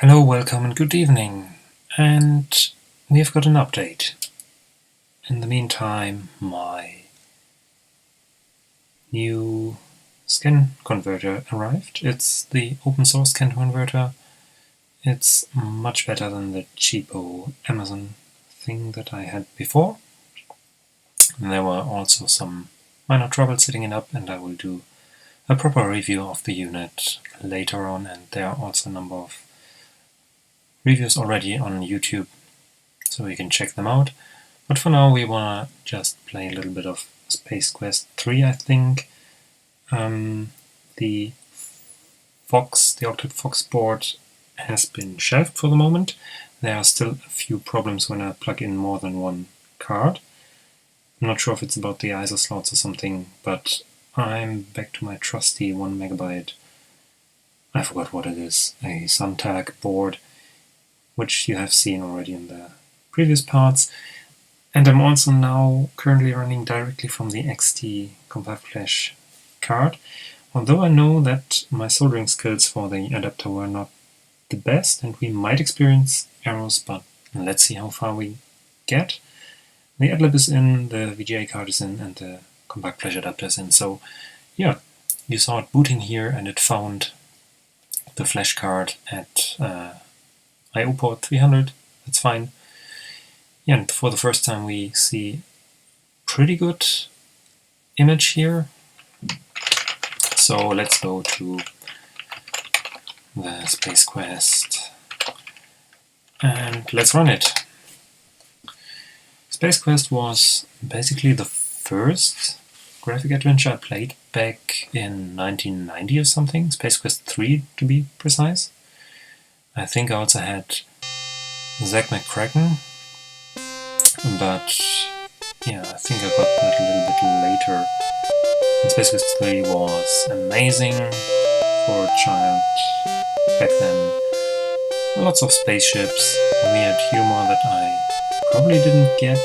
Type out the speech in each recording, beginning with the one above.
Hello, welcome and good evening, and we have got an update. In the meantime, my new scan converter arrived. It's the open source scan converter. It's much better than the cheapo Amazon thing that I had before. And there were also some minor trouble setting it up, and I will do a proper review of the unit later on, and there are also a number of reviews already on YouTube, so you can check them out. But for now we wanna just play a little bit of Space Quest 3, I think. The Octave Fox board has been shelved for the moment. There are still a few problems when I plug in more than one card. I'm not sure if it's about the ISO slots or something, but I'm back to my trusty 1 megabyte. I forgot what it is, a Suntag board, which you have seen already in the previous parts. And I'm also now currently running directly from the XT Compact Flash card. Although I know that my soldering skills for the adapter were not the best and we might experience errors, but let's see how far we get. The adlib is in, the VGA card is in, and the Compact Flash adapter is in. So yeah, you saw it booting here and it found the flash card at IO port 300, that's fine. Yeah, and for the first time we see pretty good image here. So let's go to the Space Quest and let's run it. Space Quest was basically the first graphic adventure I played back in 1990 or something, Space Quest 3 to be precise. I think I also had Zack McCracken, but yeah, I think I got that a little bit later. And Space Quest 3 was amazing for a child back then. Lots of spaceships, weird humor that I probably didn't get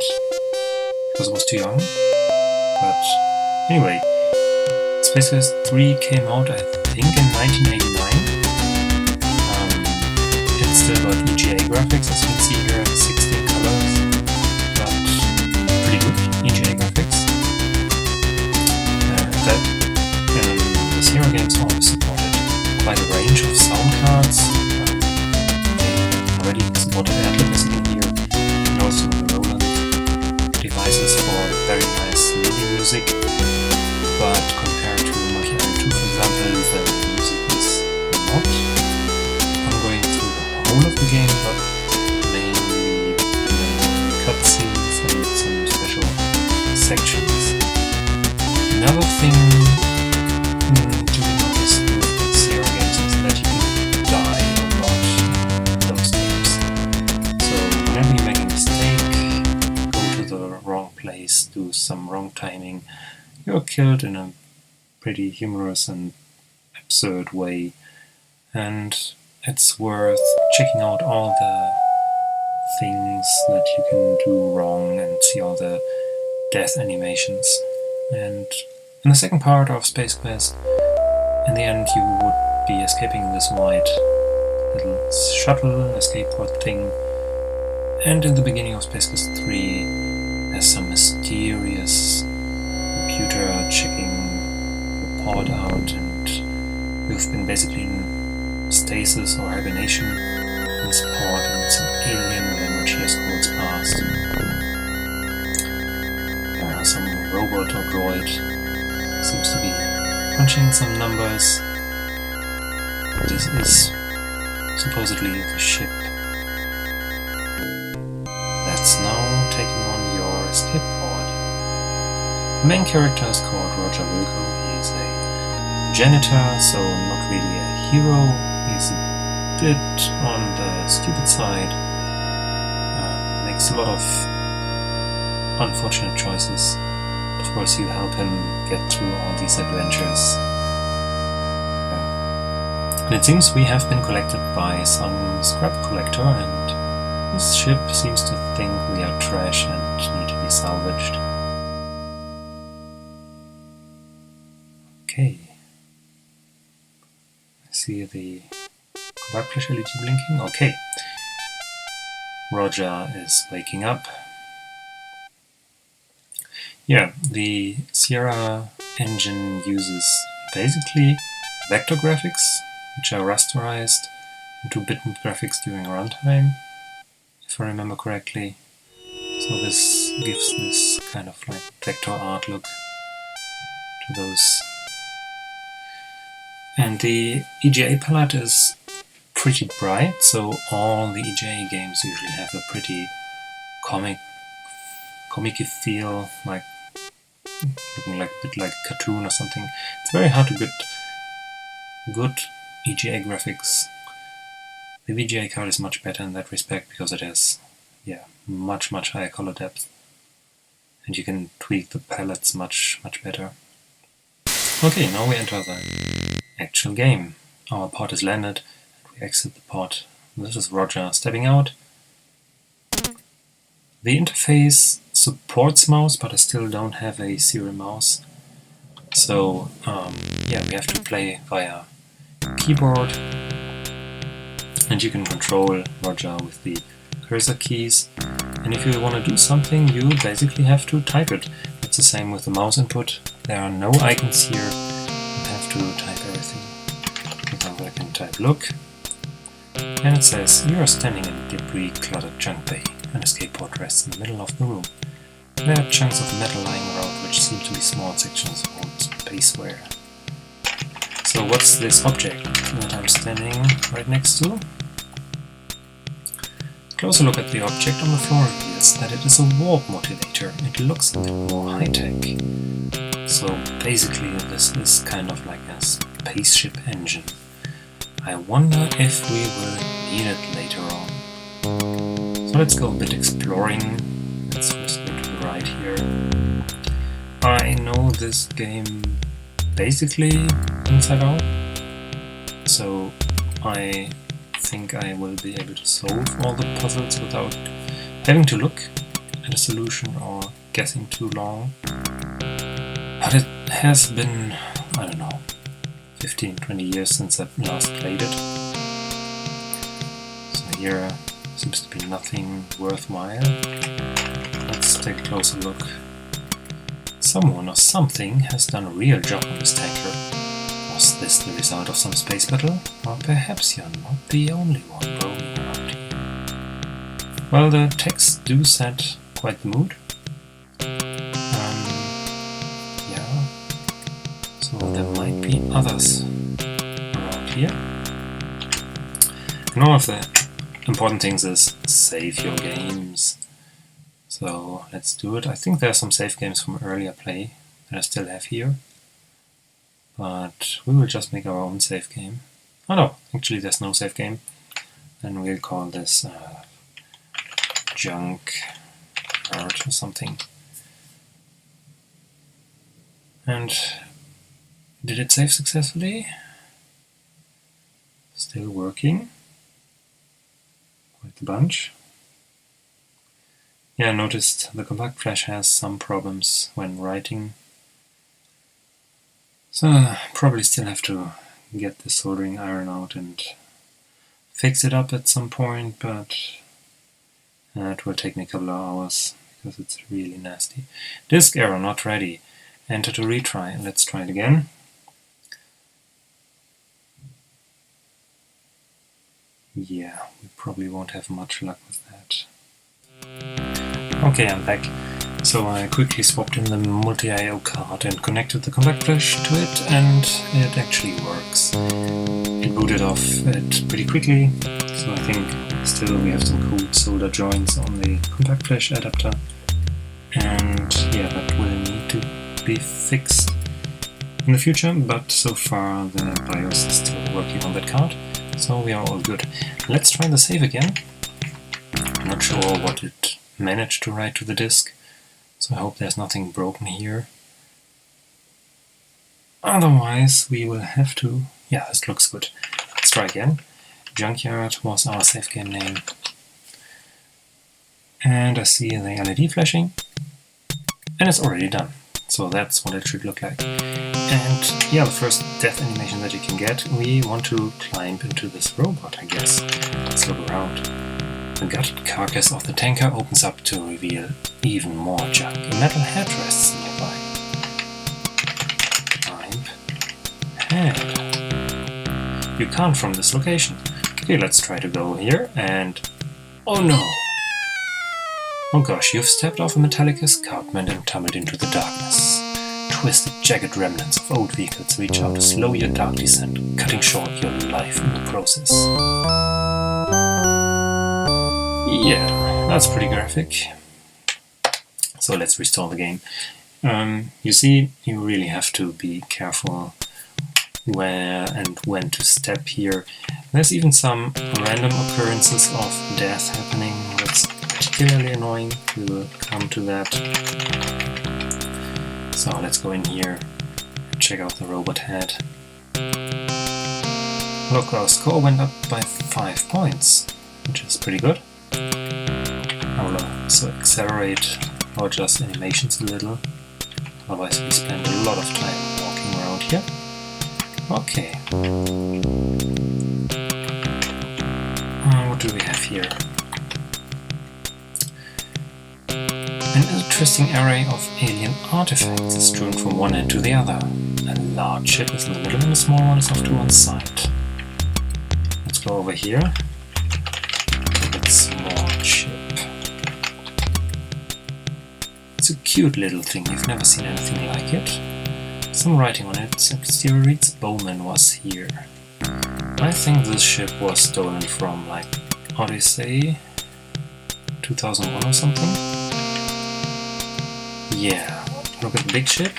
because I was too young. But anyway, Space Quest 3 came out I think in 1989. It's still got EGA graphics, as you can see here, 16 colors, but pretty good EGA graphics. That the Sierra games always supported quite a range of sound cards. They already supported adlib as in here, and also the Roland devices for very nice MIDI music. But compared to Monkey Island 2, for example, the music is not ongoing through the whole of the game, but mainly the cutscenes and some special sections. Another thing to be noticed with Sierra games is that you can die a lot in those games. So whenever you make a mistake, go to the wrong place, do some wrong timing, you're killed in a pretty humorous and absurd way. And it's worth checking out all the things that you can do wrong and see all the death animations. And in the second part of Space Quest, in the end you would be escaping this white little shuttle escape pod thing. And in the beginning of Space Quest 3 there's some mysterious computer checking the pod out, and you've been basically in stasis or hibernation in this pod, and it's an alien with MRGS codes passed. Some robot or droid seems to be punching some numbers. This is supposedly the ship that's now taking on your escape pod. The main character is called Roger Wilco. He is a janitor, so not really a hero. He's a bit on the stupid side, makes a lot of unfortunate choices. Of course, you help him get through all these adventures. And it seems we have been collected by some scrap collector, and this ship seems to think we are trash and need to be salvaged. Okay. I see the Compact flash LED blinking. Okay. Roger is waking up. Yeah, the Sierra engine uses basically vector graphics, which are rasterized into bitmap graphics during runtime, if I remember correctly. So this gives this kind of like vector art look to those. And the EGA palette is pretty bright, so all the EGA games usually have a pretty comic-y feel, like looking like a bit like a cartoon or something. It's very hard to get good EGA graphics. The VGA card is much better in that respect because it has, yeah, much higher color depth, and you can tweak the palettes much better. Okay, now we enter the actual game. Our pod is landed, and we exit the pod. This is Roger stepping out. The interface supports mouse, but I still don't have a serial mouse. So, yeah, we have to play via keyboard. And you can control Roger with the cursor keys. And if you want to do something, you basically have to type it. It's the same with the mouse input. There are no icons here. You have to type everything. For example, I can type look. And it says, you are standing in a debris-cluttered junk bay. And a skateboard rests in the middle of the room. There are chunks of metal lying around which seem to be small sections of old spaceware. So what's this object that I'm standing right next to? A closer look at the object on the floor reveals that it is a warp modulator. It looks a bit more high-tech. So basically this is kind of like a spaceship engine. I wonder if we will need it later on. So let's go a bit exploring. Let's first go to the right here. I know this game basically inside out, so I think I will be able to solve all the puzzles without having to look at a solution or guessing too long. But it has been, I don't know, 15-20 years since I last played it. So here seems to be nothing worthwhile. Let's take a closer look. Someone or something has done a real job on this tanker. Was this the result of some space battle? Or perhaps you're not the only one roaming around here. Well, the texts do set quite the mood. Yeah. So there might be others around here. And one of the important things is save your games. So let's do it. I think there are some save games from earlier play that I still have here. But we will just make our own save game. Oh no, actually there's no save game. Then we'll call this junk art or something. And did it save successfully? Still working. Quite a bunch. Yeah, I noticed the compact flash has some problems when writing. So probably still have to get the soldering iron out and fix it up at some point, but it will take me a couple of hours because it's really nasty. Disk error not ready. Enter to retry. Let's try it again. Yeah, we probably won't have much luck with that. Okay, I'm back. So I quickly swapped in the multi-IO card and connected the compact flash to it, and it actually works. It booted off it pretty quickly, so I think still we have some cool solder joints on the compact flash adapter. And yeah, that will need to be fixed in the future, but so far the BIOS is still working on that card, so we are all good. Let's try the save again. I'm not sure what it managed to write to the disk, so I hope there's nothing broken here. Otherwise we will have to... yeah, this looks good. Let's try again. Junkyard was our save game name. And I see the LED flashing, and it's already done. So that's what it should look like. And yeah, the first death animation that you can get, we want to climb into this robot, I guess. Let's look around. The gutted carcass of the tanker opens up to reveal even more junk. A metal head rests nearby. Climb. Head. You can't from this location. Okay, let's try to go here and... oh no! Oh gosh, you've stepped off a metallic escarpment and tumbled into the darkness. Twisted, jagged remnants of old vehicles reach out to slow your dark descent, cutting short your life in the process. Yeah, that's pretty graphic. So let's restore the game. You see, you really have to be careful where and when to step here. There's even some random occurrences of death happening. That's particularly annoying. We will come to that. So let's go in here and check out the robot head. Look, our score went up by 5 points, which is pretty good. I will also accelerate or adjust animations a little, otherwise we spend a lot of time walking around here. Okay. What do we have here? An interesting array of alien artifacts is strewn from one end to the other. A large ship is in the middle and a small one is off to one side. Let's go over here. A small ship. It's a cute little thing, you've never seen anything like it. Some writing on its exterior reads Bowman was here. I think this ship was stolen from like Odyssey 2001 or something. Yeah, look at the big ship.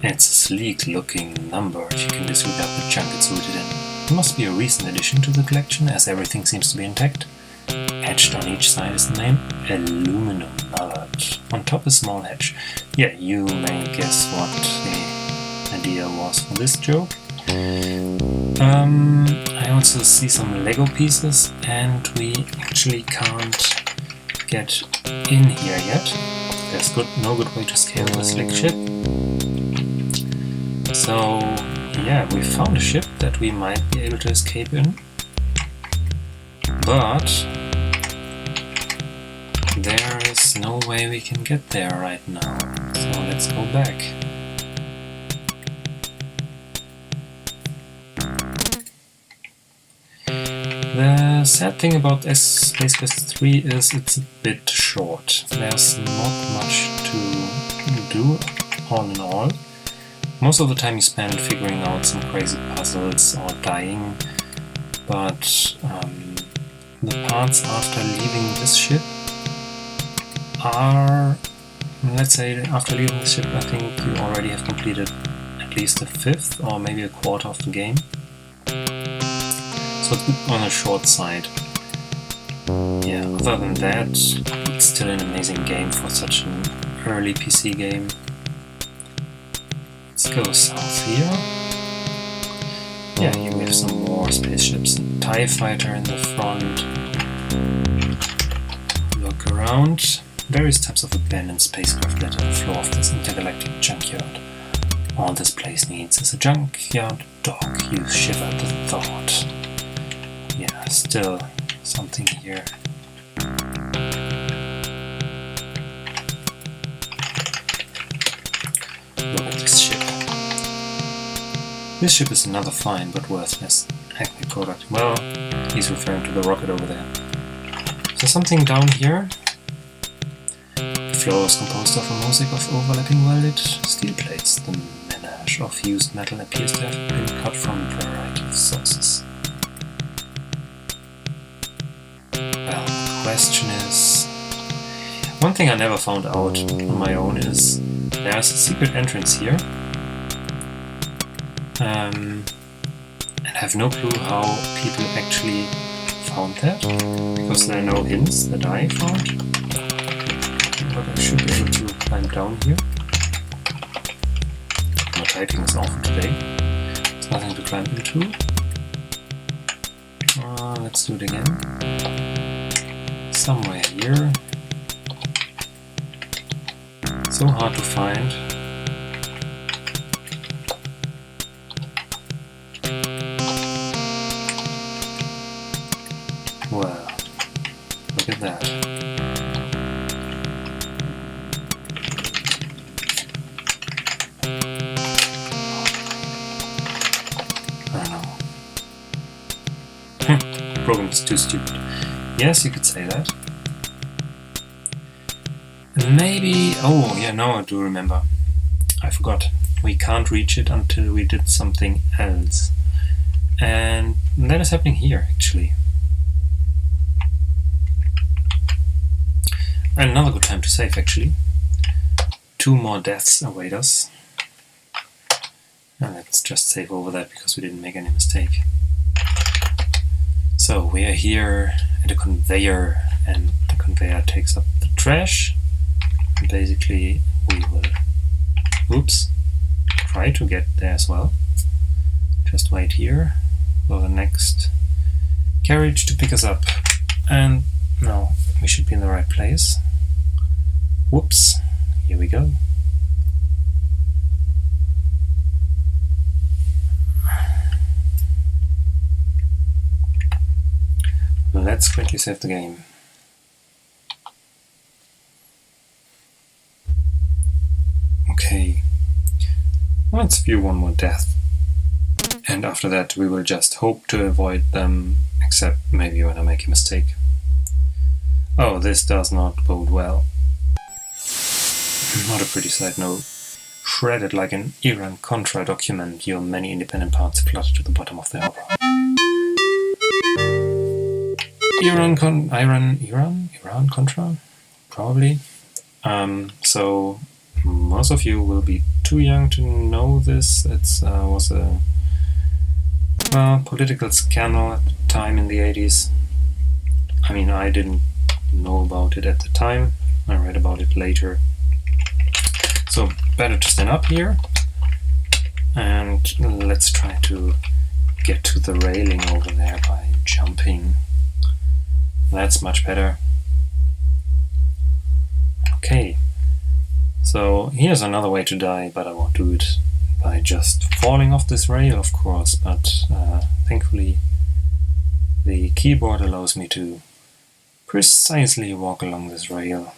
It's a sleek looking number. You can disregard the junk it's rooted in. It must be a recent addition to the collection as everything seems to be intact. Etched on each side is the name Aluminum Mallard. On top a small hatch. Yeah, you may guess what the idea was for this joke. I also see some Lego pieces and we actually can't get in here yet. There's no good way to scale the slick ship. So yeah, we found a ship that we might be able to escape in. But there is no way we can get there right now. So let's go back. The sad thing about Space Quest 3 is it's a bit short. There's not much to do, all in all. Most of the time you spend figuring out some crazy puzzles or dying, but the parts after leaving this ship are, let's say after leaving the ship I think you already have completed at least a fifth or maybe a quarter of the game. So it's on the short side. Yeah, other than that, it's still an amazing game for such an early PC game. Let's go south here. Yeah, here we have some more spaceships. A TIE fighter in the front. Look around. Various types of abandoned spacecraft litter the floor of this intergalactic junkyard. All this place needs is a junkyard dog. You shiver at the thought. Yeah, still something here. Look at this ship. This ship is another fine but worthless Acme product. Well, he's referring to the rocket over there. So something down here. The floor is composed of a mosaic of overlapping welded steel plates. The melange of fused metal appears to have been cut from a variety of sources. Well, the question is... One thing I never found out on my own is there's a secret entrance here. And I have no clue how people actually found that, because there are no hints that I found. But I should be able to climb down here. My typing is awful today. There's nothing to climb into. Let's do it again. Somewhere here. so hard to find. Well, look at that. I don't know. The program is too stupid. Yes, you could say that. Maybe... oh, yeah, now I do remember. I forgot. We can't reach it until we did something else. And that is happening here, actually. And another good time to save, actually. 2 more deaths await us. And let's just save over that because we didn't make any mistake. So we are here at a conveyor, and the conveyor takes up the trash. And basically we will, oops, try to get there as well. Just wait here for the next carriage to pick us up. And now we should be in the right place. Whoops, here we go. Let's quickly save the game. Okay, let's view one more death. And after that we will just hope to avoid them, except maybe when I make a mistake. Oh, this does not bode well. Not a pretty sight, no. Shredded like an Iran-Contra document, your many independent parts flutter to the bottom of the hopper. Iran-Contra? Probably. So most of you will be too young to know this. It was a political scandal at the time in the 80s. I mean, I didn't know about it at the time. I read about it later. So better to stand up here, and let's try to get to the railing over there by jumping. That's much better. Okay, so here's another way to die, but I won't do it by just falling off this rail, of course, but thankfully the keyboard allows me to precisely walk along this rail.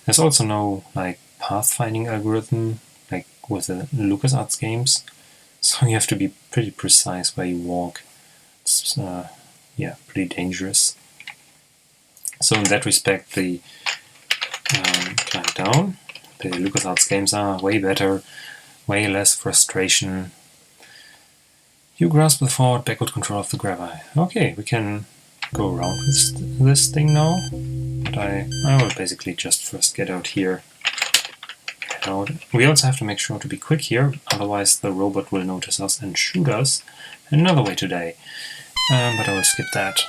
There's also no pathfinding algorithm like with the LucasArts games, so you have to be pretty precise where you walk. It's yeah, pretty dangerous. So in that respect, the climb down, the LucasArts games are way better, way less frustration. You grasp the forward backward control of the grabber. Okay, we can go around with this thing now, but I will basically just first get out here. We also have to make sure to be quick here, otherwise the robot will notice us and shoot us. Another way to die, but I will skip that.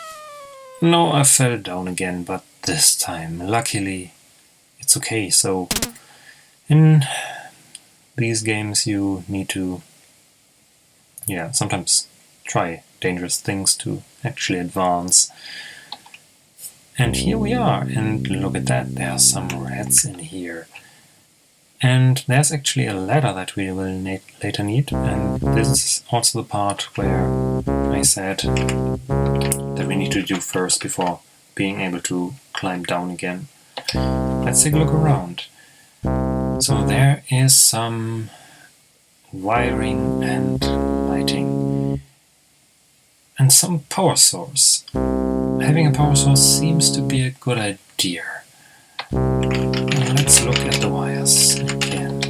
No, I fell down again, but this time, luckily, it's okay. So in these games you need to, yeah, sometimes try dangerous things to actually advance. And here we are, and look at that, there are some rats in here. And there's actually a ladder that we will later need, and this is also the part where I said that we need to do first before being able to climb down again. Let's take a look around. So there is some wiring and lighting and some power source. Having a power source seems to be a good idea. Let's look at the wires again.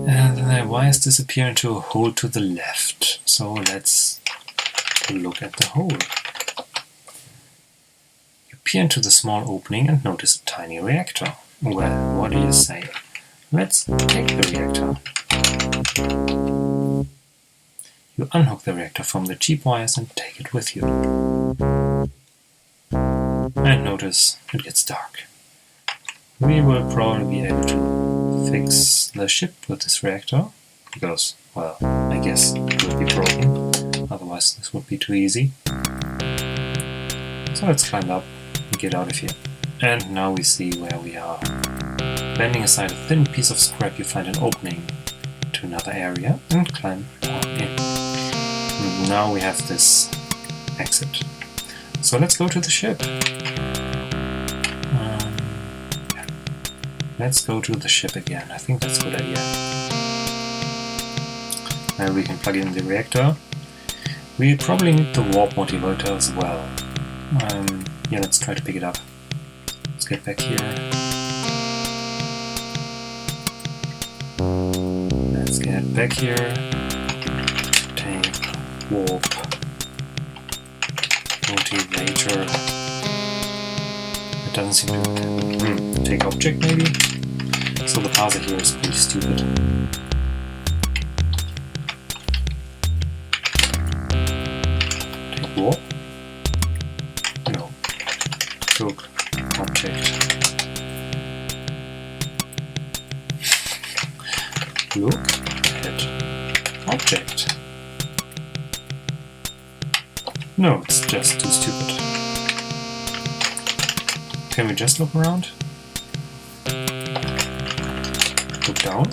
And the wires disappear into a hole to the left. So let's look at the hole. You peer into the small opening and notice a tiny reactor. Well, what do you say? Let's take the reactor. You unhook the reactor from the cheap wires and take it with you. And notice it gets dark. We will probably be able to fix the ship with this reactor, because, well, I guess it would be broken, otherwise this would be too easy. So let's climb up and get out of here. And now we see where we are. Bending aside a thin piece of scrap, you find an opening to another area and climb on in. And now we have this exit. So let's go to the ship. Let's go to the ship again. I think that's a good idea. Now we can plug in the reactor. We probably need the warp motivator as well. Yeah, let's try to pick it up. Let's get back here. Let's get back here. Take warp motivator. It doesn't seem to take object maybe? So the parser here is pretty stupid. Take warp? No. Took object. Look at object. No, it's just too stupid. Can we just look around? Look down?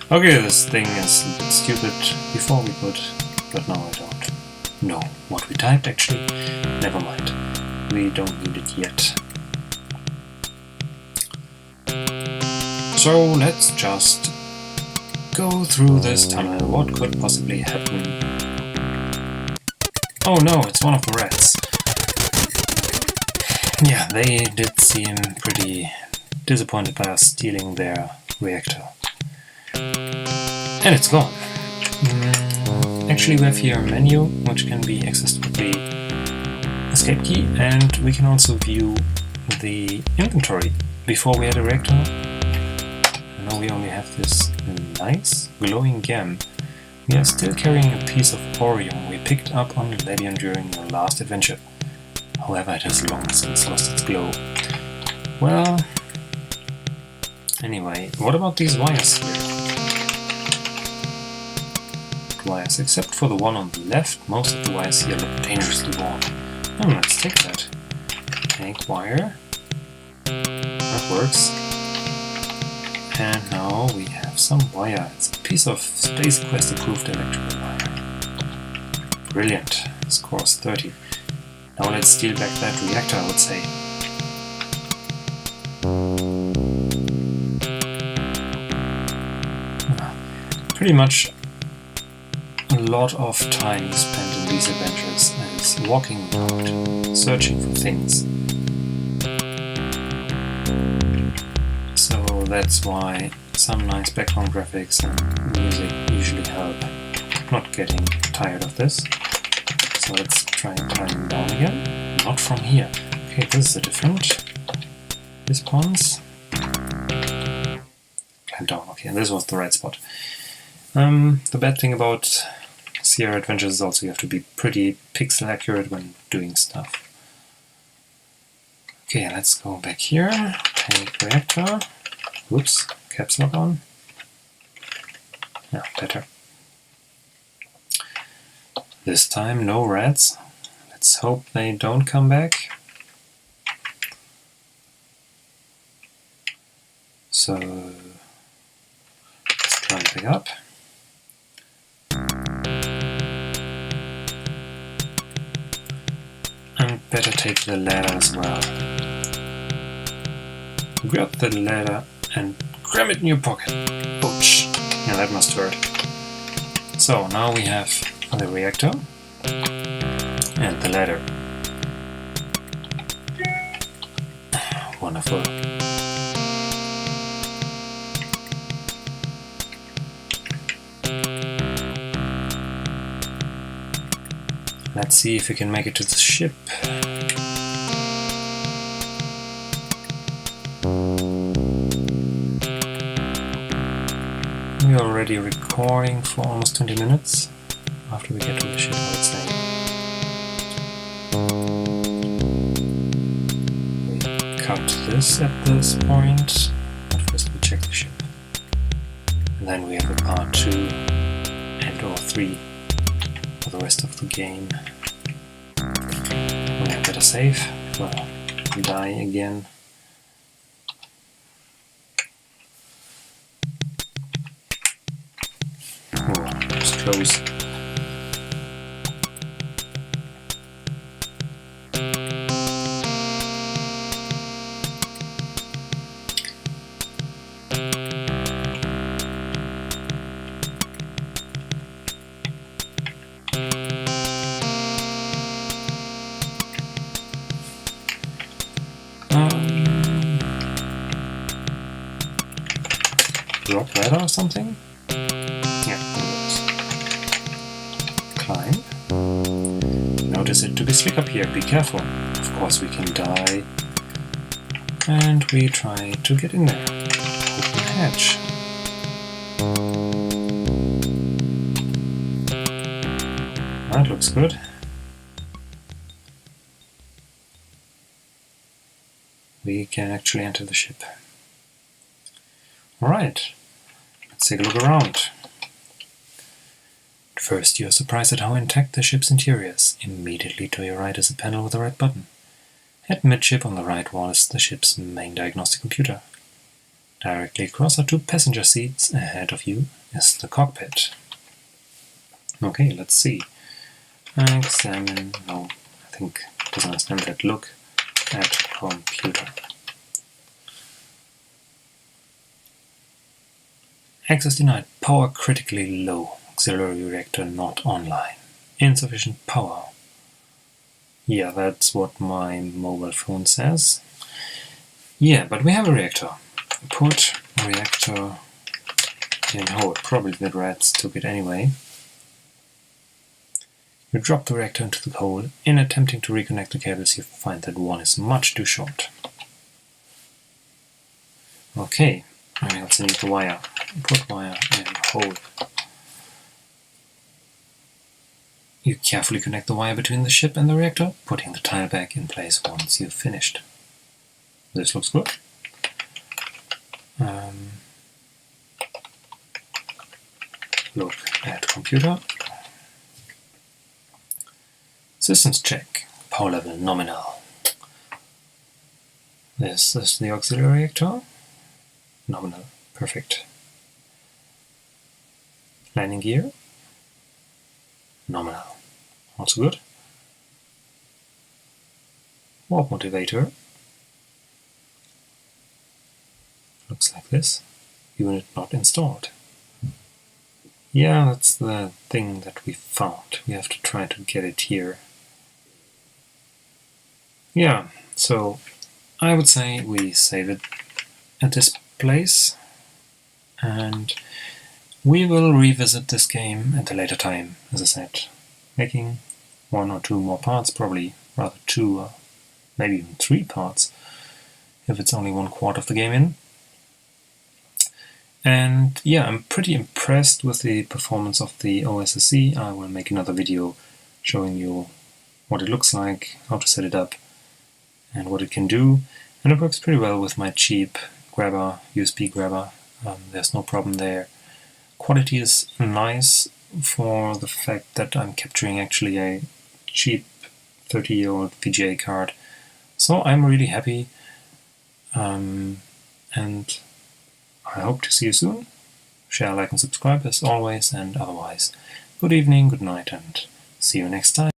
Okay, this thing is a bit stupid. Before we could, but now I don't know what we typed actually. Never mind. We don't need it yet. So let's just go through this tunnel. What could possibly happen? Oh no, it's one of the rats. Yeah, they did seem pretty disappointed by us stealing their reactor. And it's gone. Actually we have here a menu which can be accessed with the escape key, and we can also view the inventory. Before we had a reactor, now we only have this nice glowing gem. We are still carrying a piece of Orion we picked up on Ledion during your last adventure. However, it has long since lost its glow. Well, anyway, what about these wires here? Wires, except for the one on the left, most of the wires here look dangerously worn. Let's take that. Take wire. That works. And now we have some wire. It's a piece of Space Quest approved electrical wire. Brilliant. Scores 30. Now let's steal back that reactor, I would say. Pretty much a lot of time spent in these adventures is walking around, searching for things. So that's why some nice background graphics and music usually help. Not getting tired of this. So let's try and climb down again. Not from here. Okay, this is a different response. Climb down. Okay, this was the right spot. The bad thing about Sierra Adventures is also you have to be pretty pixel accurate when doing stuff. Okay, let's go back here. Take reactor. Whoops, caps lock on. Yeah, better. This time no rats. Let's hope they don't come back. So let's try and pick up. And better take the ladder as well. Grab the ladder and cram it in your pocket. Ouch. Yeah, that must hurt. So now we have the reactor and the ladder. Wonderful. Let's see if we can make it to the ship. We are already recording for almost 20 minutes. After we get to the ship, I would say. We cut this at this point, but first we check the ship. And then we have a part 2 and or 3 for the rest of the game. Yeah, better better save. Well, die again. Oh, that was close. Rock ladder or something? Yeah, climb. Notice it to be slick up here, be careful. Of course we can die. And we try to get in there. Open hatch. That looks good. We can actually enter the ship. Alright, let's take a look around. First, you are surprised at how intact the ship's interior is. Immediately to your right is a panel with a red button. At midship on the right wall is the ship's main diagnostic computer. Directly across are 2 passenger seats. Ahead of you is the cockpit. Okay, let's see. Examine, no, I think it doesn't understand that. Look at computer. Access denied. Power critically low. Auxiliary reactor not online. Insufficient power. Yeah, that's what my mobile phone says. Yeah, but we have a reactor. Put reactor in hold. Probably the rats took it anyway. You drop the reactor into the hole. In attempting to reconnect the cables, you find that one is much too short. Okay, I also need the wire. Put wire in hole. You carefully connect the wire between the ship and the reactor, putting the tile back in place once you've finished. This looks good. Look at computer. Systems check. Power level nominal. This is the auxiliary reactor. Nominal. Perfect. Landing gear. Nominal. Also good. Warp motivator. Looks like this. Unit not installed. Yeah, that's the thing that we found. We have to try to get it here. Yeah, so I would say we save it at this place, and we will revisit this game at a later time, as I said, making 1 or 2 more parts, probably rather 2 or maybe even 3 parts, if it's only 1/4 of the game in. And yeah, I'm pretty impressed with the performance of the OSSC. I will make another video showing you what it looks like, how to set it up, and what it can do. And it works pretty well with my cheap grabber, USB grabber. There's no problem there. Quality is nice for the fact that I'm capturing actually a cheap 30-year-old VGA card. So I'm really happy, and I hope to see you soon. Share, like and subscribe as always, and otherwise, good evening, good night, and see you next time.